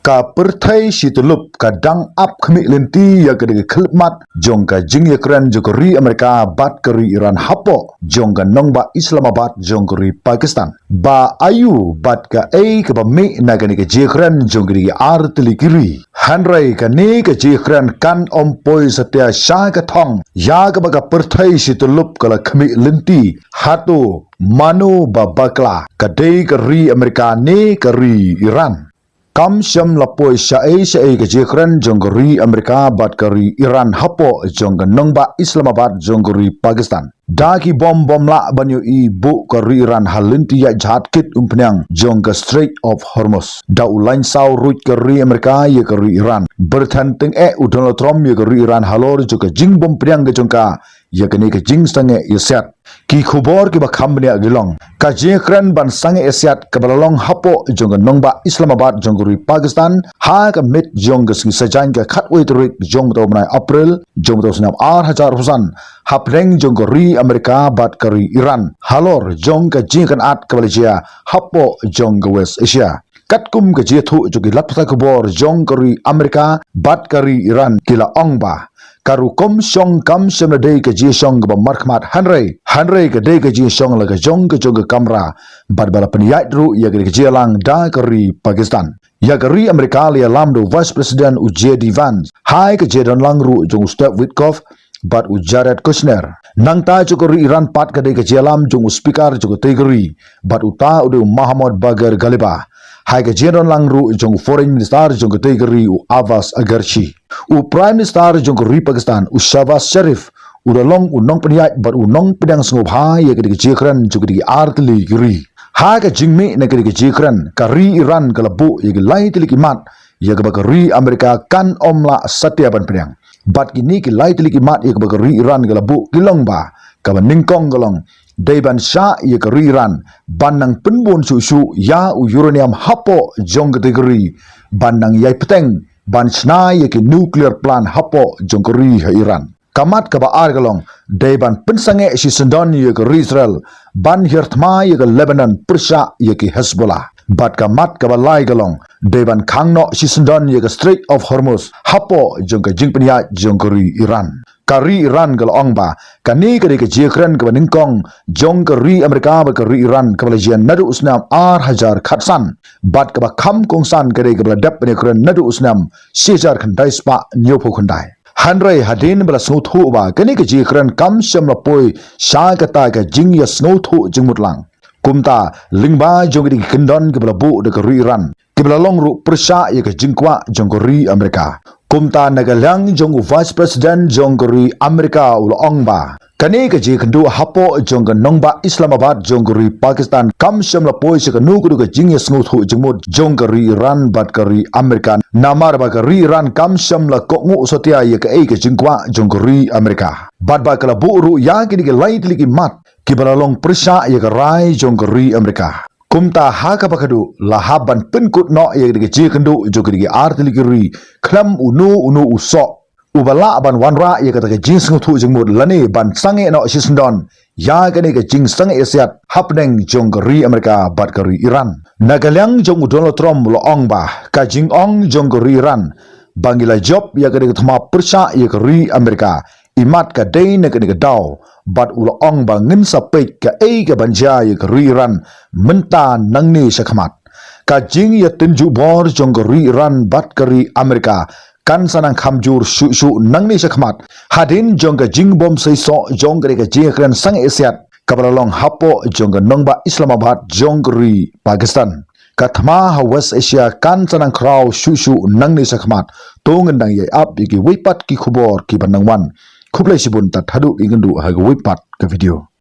ka perthai situlup ka dang ap khmi lenti ya ka de khilmat jong ka jing Ukraine jokori Amerika bat kari Iran hapo jong ka nongba Islamabad jong kari Pakistan ba ayu bat ka ka ba me na ka ni ka Ukraine jong kari artli kiri hanrai ka ne ka Ukraine kan ompoi satya sha ka thong ya ka ba ka perthai situlup ka la khmi lenti hato manu ba bakla ka de kari Amerika ne kari Iran kam syam lapoi syai ke Ukraine jonggori Amerika bat kari Iran hapo jongga nongba Islamabad jonggori Pakistan daki bom la banyu i bu kari Iran halinti ya jahat kit umpnyang jongga Strait of Hormuz da ulain saw rut kari Amerika ya kari Iran bertanteng Donald Trump ya kari Iran halor juga jing bom priang ke jongka ya kini ke jing sange yasyat ki khubor ki ba khambne agilong ka Ukraine ban sange yasyat ka balalong hapo jongga nongba Islamabad jonggori Pakistan ha ka mit jongga sing sajan ka khatwei turik jong to bnai April jong to snam ar husan hapreng jonggori Amerika bat kari Iran halor jong ka jing kan at ka Malaysia hapo jongga West Asia katkum ka jethu jogi lapsa khubor jong kari Amerika bat kari Iran kila ongba karu kom syong kam semna dei ke ji syong ba markhmat hanrei ke dei ke ji syong la ke jong ke kamra bad bala peniyat ru ya ke ji lang da kari Pakistan ya kari Amerika li alam do Vice President JD Vance hai ke jedon lang ru jong Steve Witkoff bat Jared Kushner nang ta kari Iran pat ke dei ke ji alam jong speaker jong tegri bat uta udu Muhammad Bagar Galiba hai ke jedon lang ru jong Foreign Minister jong tegri Abbas Agarchi Prime Minister jong kari Pakistan Shahbaz Sharif udalong unong peniyat bat unong pedang sengop hai ya ke Ukraine jong ke artli kiri ha ka jingmi na ke Ukraine kari Iran kalabu ya ke lai tilik imat ya ke kari Amerika kan omla satya ban pedang bat kini ke lai tilik imat ya ke kari Iran kalabu kilong ba ka ningkong galong Daiban Shah ya kari Iran banang penbon susu ya uranium hapo jong kategori banang yai peteng ban snai ya ke nuclear plant hapo jong kari Iran kamat ka ba galong Daiban pensange si sendon ya ke Israel ban hirtma ya ke Lebanon Persia ya ke Hezbollah bat kamat ka ba lai galong Daiban khangno si sendon ya ke Strait of Hormuz hapo jong ka jing penya jong kari Iran kari Iran gal ongba kani kari ke Ukraine ke ningkong jong kari Amerika ba kari Iran ke Malaysia nadu usnam hajar khatsan bat ke ba kham kongsan kari ke dap ne Ukraine nadu usnam sejar khandai spa nyopo khandai hanrei hadin bala snothu ba kani ke Ukraine kam syam la poi sha kata ke jing ya snothu jingmutlang kumta lingba jong di kendon ke bala bu de kari Iran ke bala longru Persia ya ke jingkwa jong kari Amerika kumta nagalang jong Vice President jong kari Amerika ul ongba kani ke ji kendu hapo jong nongba Islamabad jong kari Pakistan kam syam la poi se kanu kudu ke jing yasngu thu jengmut jong kari Iran bat kari Amerika namar ba kari Iran kam syam la kokngu sotia ye ke ke jingkwa jong kari Amerika bat ba kala buru ya kini ke lai tiliki mat ki balalong Persia ye ke rai jong kari Amerika kumta haka pakadu lahaban penkut no ye ke ji kendu jong kari artili kiri klam unu usok ubala ban wanra ye kata ke jing sung thu jingmut lani ban sange no sisndon ya kene ke jing sange esiat hapneng jong kari Amerika bat kari Iran nagalang jong Donald Trump lo ong ba ka jing ong jong kari Iran bangila job ya kene ke thma Persia ye kari Amerika imat ka dei ne kene ke daw bat ulo ong ba ngin sapek ka ke banja ye kari Iran menta nangni sakhamat ka jing ya tinju bor jong kari Iran bat kari Amerika kan sanang khamjur su nangni sakhamat hadin jong ka jing bom sei so jong kare ka jing kran sang esiat kabalalong hapo jong ka nongba Islamabad jong kari Pakistan kathma ha West Asia kan sanang kraw su nangni sakhamat tongan dang ye up ki wipat ki khubor ki banangwan khublai sibun tat hadu ingendu ha wipat ka video